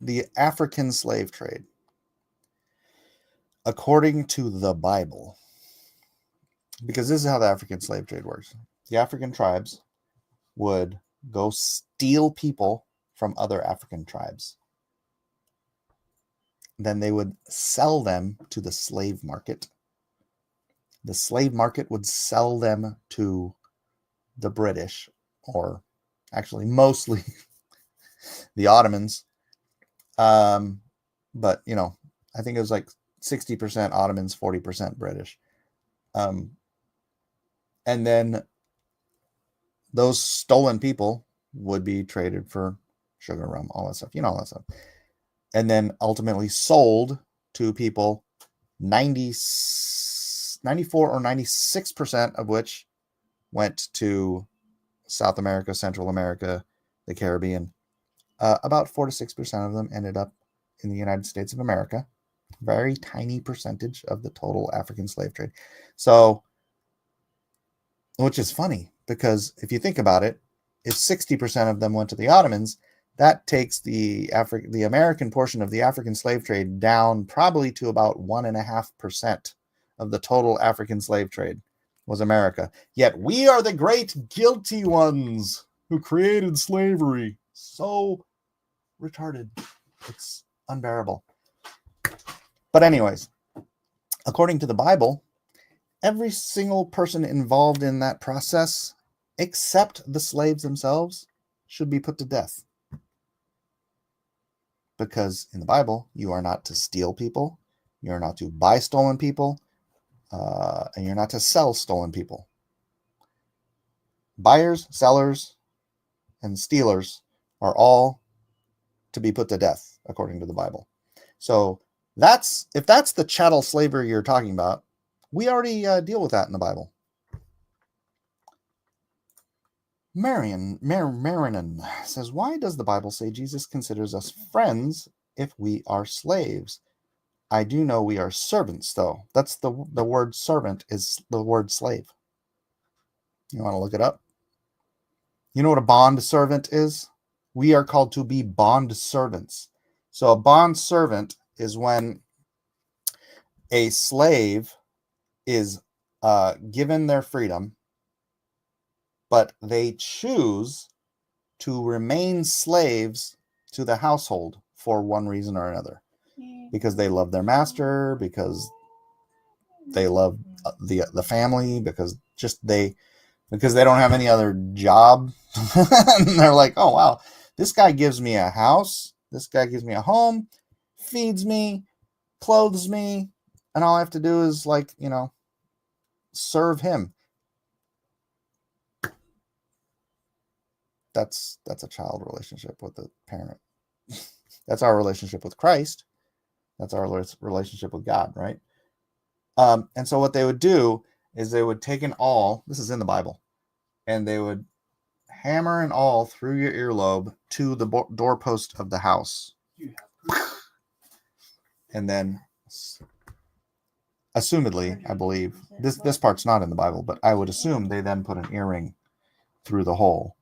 The African slave trade, according to the Bible, because this is how the African slave trade works. The African tribes would go steal people from other African tribes. Then they would sell them to the slave market. The slave market would sell them to the British, or actually mostly the Ottomans. But, I think it was like 60% Ottomans, 40% British. And then those stolen people would be traded for sugar, rum, all that stuff, all that stuff. And then ultimately sold to people, 94 or 96% of which went to South America, Central America, the Caribbean. About 4 to 6% of them ended up in the United States of America. Very tiny percentage of the total African slave trade. So, which is funny, because if you think about it, if 60% of them went to the Ottomans, that takes the American portion of the African slave trade down probably to about 1.5% of the total African slave trade was America. Yet we are the great guilty ones who created slavery. So retarded. It's unbearable. But anyways, according to the Bible, every single person involved in that process, except the slaves themselves, should be put to death. Because in the Bible, you are not to steal people, you're not to buy stolen people, and you're not to sell stolen people. Buyers, sellers, and stealers are all to be put to death, according to the Bible. So if that's the chattel slavery you're talking about, we already deal with that in the Bible. Marinan says, why does the Bible say Jesus considers us friends if we are slaves? I do know we are servants, though. That's the word servant is the word slave. You want to look it up? You know what a bond servant is? We are called to be bond servants. So a bond servant is when a slave is given their freedom, but they choose to remain slaves to the household for one reason or another. Because they love their master, because they love the family, because they don't have any other job. And they're like, oh, wow, this guy gives me a house. This guy gives me a home, feeds me, clothes me. And all I have to do is serve him. That's a child relationship with the parent. That's our relationship with Christ. That's our relationship with God, right? And so what they would do is they would take an awl. This is in the Bible. And they would hammer an awl through your earlobe to the doorpost of the house. And then, assumedly, I believe, this part's not in the Bible, but I would assume they then put an earring through the hole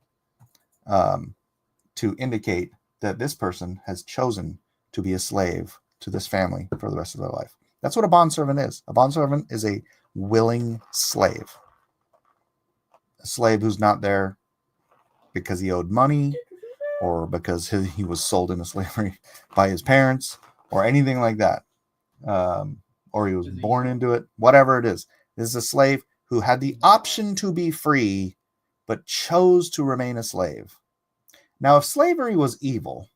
to indicate that this person has chosen to be a slave to this family for the rest of their life. That's what a bondservant is. A bondservant is a willing slave. A slave who's not there because he owed money or because he was sold into slavery by his parents or anything like that. Or he was born into it, whatever it is. This is a slave who had the option to be free, but chose to remain a slave. Now, if slavery was evil,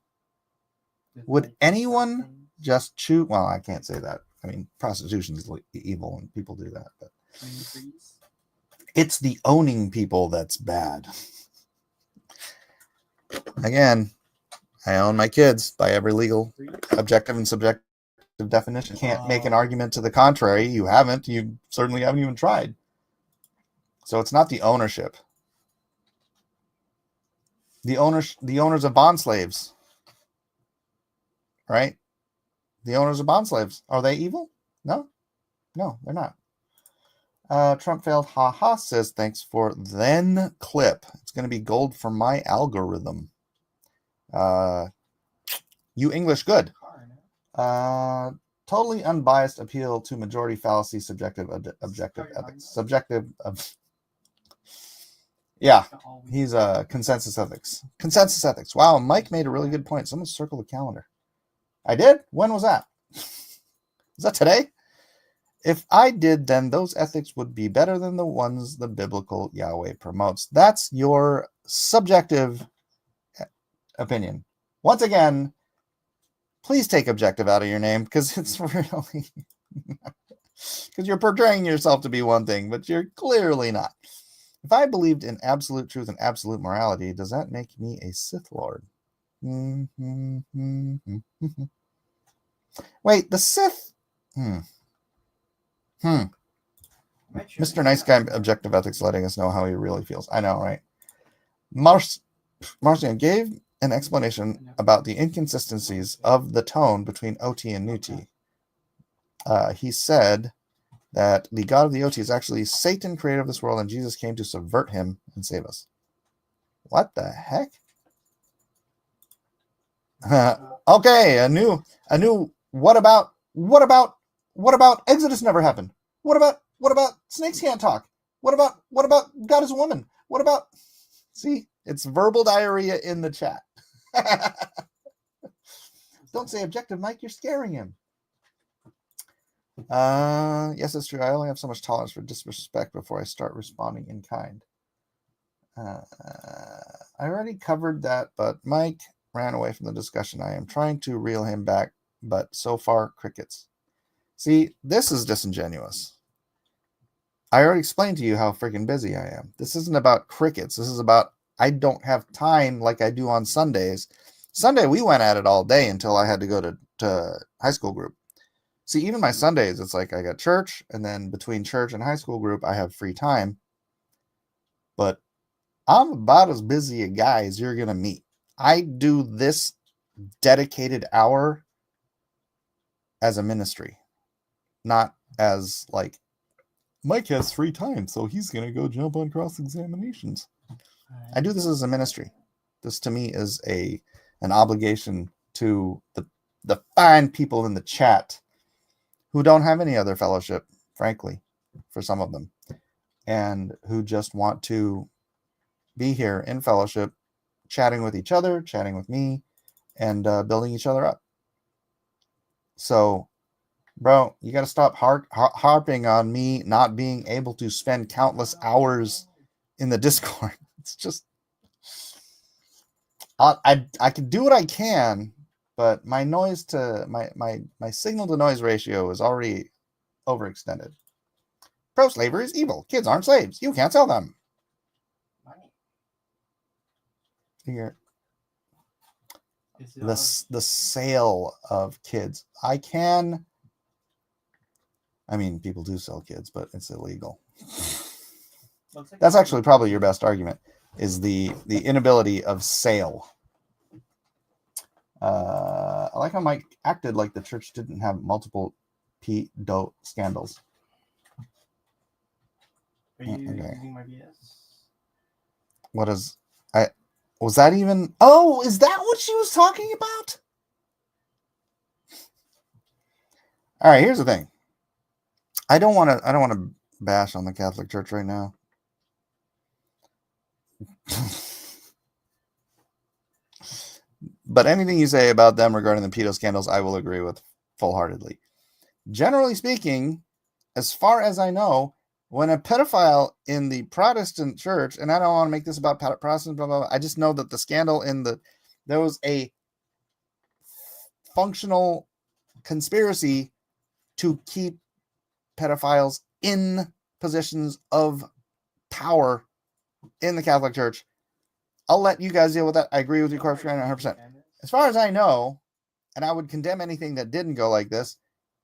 would anyone just choose? Well, I can't say that. I mean, prostitution is evil and people do that. But it's the owning people that's bad. Again, I own my kids by every legal, objective, and subjective definition. You can't make an argument to the contrary. You haven't. You certainly haven't even tried. So it's not the ownership. The owners of bond slaves, right? The owners of bond slaves, are they evil? No, they're not. Trump failed. Says thanks for then clip. It's going to be gold for my algorithm. You English good. Totally unbiased appeal to majority fallacy, subjective, objective ethics. Subjective. Yeah, he's consensus ethics. Consensus ethics. Wow, Mike made a really good point. Someone circle the calendar. I did? When was that? Is that today? If I did, then those ethics would be better than the ones the biblical Yahweh promotes. That's your subjective opinion. Once again, please take objective out of your name because it's really... because you're portraying yourself to be one thing, but you're clearly not. If I believed in absolute truth and absolute morality, does that make me a Sith Lord? Wait, the Sith... Mr. Nice Guy Objective Ethics letting us know how he really feels. I know, right? Marcian gave an explanation about the inconsistencies of the tone between OT and New T. He said that the God of the OT is actually Satan, creator of this world, and Jesus came to subvert him and save us. What the heck? Okay, a new what about Exodus never happened? What about snakes can't talk? What about God is a woman? What about... See, it's verbal diarrhea in the chat. Don't say objective, Mike, you're scaring him. Yes, it's true. I only have so much tolerance for disrespect before I start responding in kind. I already covered that, but Mike ran away from the discussion. I am trying to reel him back, but so far, crickets. See, this is disingenuous. I already explained to you how freaking busy I am. This isn't about crickets. This is about I don't have time like I do on Sundays. Sunday, we went at it all day until I had to go to high school group. See, even my Sundays, it's like I got church, and then between church and high school group, I have free time. But I'm about as busy a guy as you're going to meet. I do this dedicated hour as a ministry, not as like Mike has free time, so he's gonna go jump on cross examinations. I do this as a ministry. This to me is an obligation to the fine people in the chat who don't have any other fellowship, frankly, for some of them, and who just want to be here in fellowship, chatting with each other, chatting with me, and building each other up. So, bro, you got to stop harping on me not being able to spend countless hours in the Discord. It's just, I can do what I can, but my noise to my signal to noise ratio is already overextended. Pro-slavery is evil. Kids aren't slaves. You can't sell them. Here, the sale of kids. I mean, people do sell kids, but it's illegal. That's actually probably your best argument, is the inability of sale. I like how Mike acted like the church didn't have multiple pedo scandals. Are you using my BS? What is... Was that even... Oh, is that what she was talking about? All right, here's the thing. I don't want to bash on the Catholic Church right now. But anything you say about them regarding the pedo scandals, I will agree with full-heartedly. Generally speaking, as far as I know, when a pedophile in the Protestant church, and I don't want to make this about Protestant, blah, blah, blah, I just know that the scandal there was a functional conspiracy to keep pedophiles in positions of power in the Catholic Church. I'll let you guys deal with that. I agree with you, Corpse 100%. As far as I know, and I would condemn anything that didn't go like this,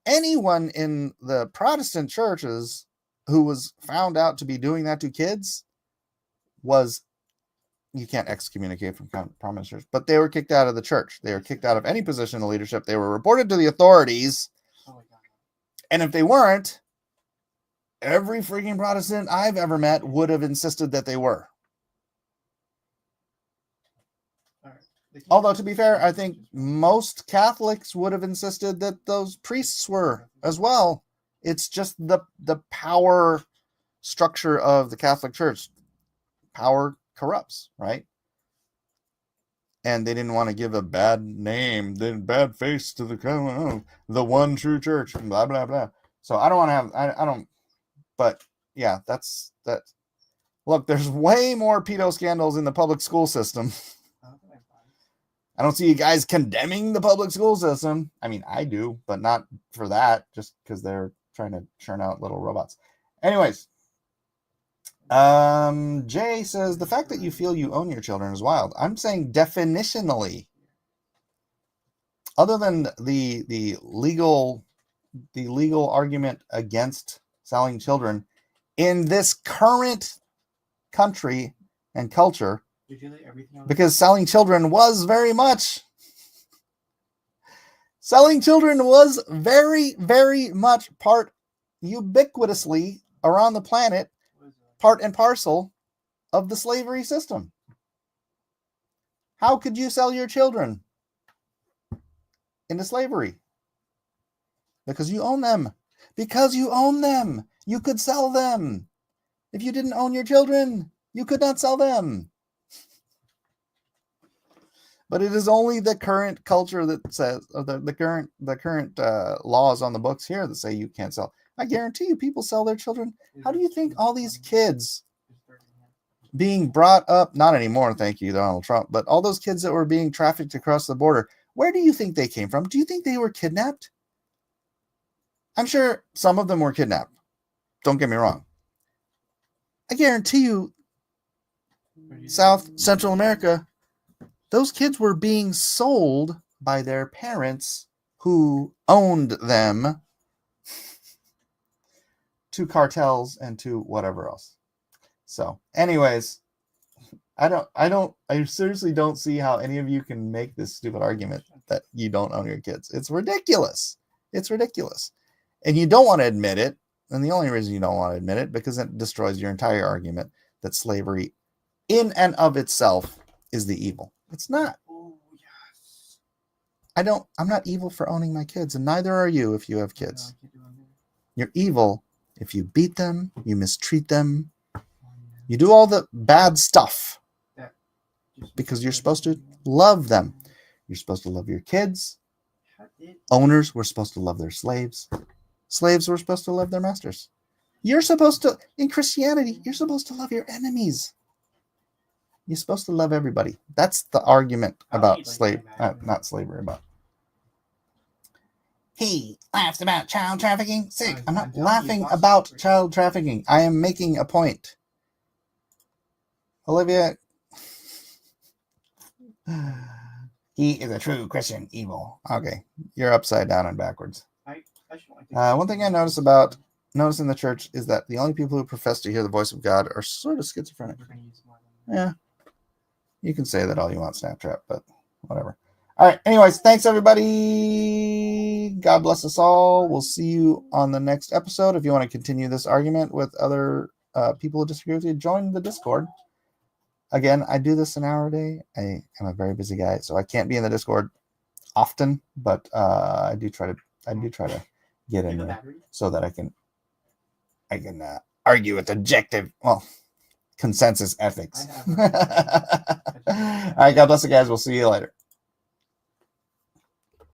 anyone in the Protestant churches who was found out to be doing that to kids you can't excommunicate from prominent church, but they were kicked out of the church. They were kicked out of any position of leadership. They were reported to the authorities. And if they weren't, every freaking Protestant I've ever met would have insisted that they were. Although, to be fair, I think most Catholics would have insisted that those priests were as well. It's just the power structure of the Catholic Church. Power corrupts, right? And they didn't want to give a bad name, bad face to the one true church, blah, blah, blah. So I don't want to have, I don't, but yeah, that's that. Look, there's way more pedo scandals in the public school system. I don't see you guys condemning the public school system. I mean, I do, but not for that, just because they're trying to churn out little robots. Anyways, Jay says, the fact that you feel you own your children is wild. I'm saying definitionally. Other than the legal argument against selling children in this current country and culture, because selling children was very, very much part ubiquitously around the planet, part and parcel of the slavery system. How could you sell your children into slavery? Because you own them. Because you own them. You could sell them. If you didn't own your children, you could not sell them. But it is only the current culture that says, or the current laws on the books here that say you can't sell. I guarantee you, people sell their children. How do you think all these kids being brought up, not anymore, thank you, Donald Trump, but all those kids that were being trafficked across the border, where do you think they came from? Do you think they were kidnapped? I'm sure some of them were kidnapped. Don't get me wrong. I guarantee you, South Central America, those kids were being sold by their parents who owned them to cartels and to whatever else. So, anyways, I seriously don't see how any of you can make this stupid argument that you don't own your kids. It's ridiculous. It's ridiculous. And you don't want to admit it. And the only reason you don't want to admit it, because it destroys your entire argument that slavery in and of itself is the evil. It's not. Oh, yes. I'm not evil for owning my kids, and neither are you if you have No, kids. I can't do it. You're evil if you beat them, you mistreat them, Oh, yeah. you do all the bad stuff That just because makes you're it supposed to better. love them. You're supposed to love your kids. How did- Owners were supposed to love their slaves. Slaves were supposed to love their masters. You're supposed to, in Christianity, you're supposed to love your enemies. You're supposed to love everybody. That's the argument I about need, like, not slavery, about. He laughs about child trafficking. Sick. I'm not laughing about child trafficking. I am making a point. Olivia. He is a true Christian evil. Okay. You're upside down and backwards. I just want to One thing I notice in the church is that the only people who profess to hear the voice of God are sort of schizophrenic. We're gonna use more than- Yeah. You can say that all you want, Snapchat, but whatever. All right. Anyways, thanks, everybody. God bless us all. We'll see you on the next episode. If you want to continue this argument with other people who disagree with you, join the Discord. Again, I do this an hour a day. I am a very busy guy, so I can't be in the Discord often, but I do try to get in Get the there battery. so that I can argue with objective, consensus ethics. I have All right, God bless you guys. We'll see you later.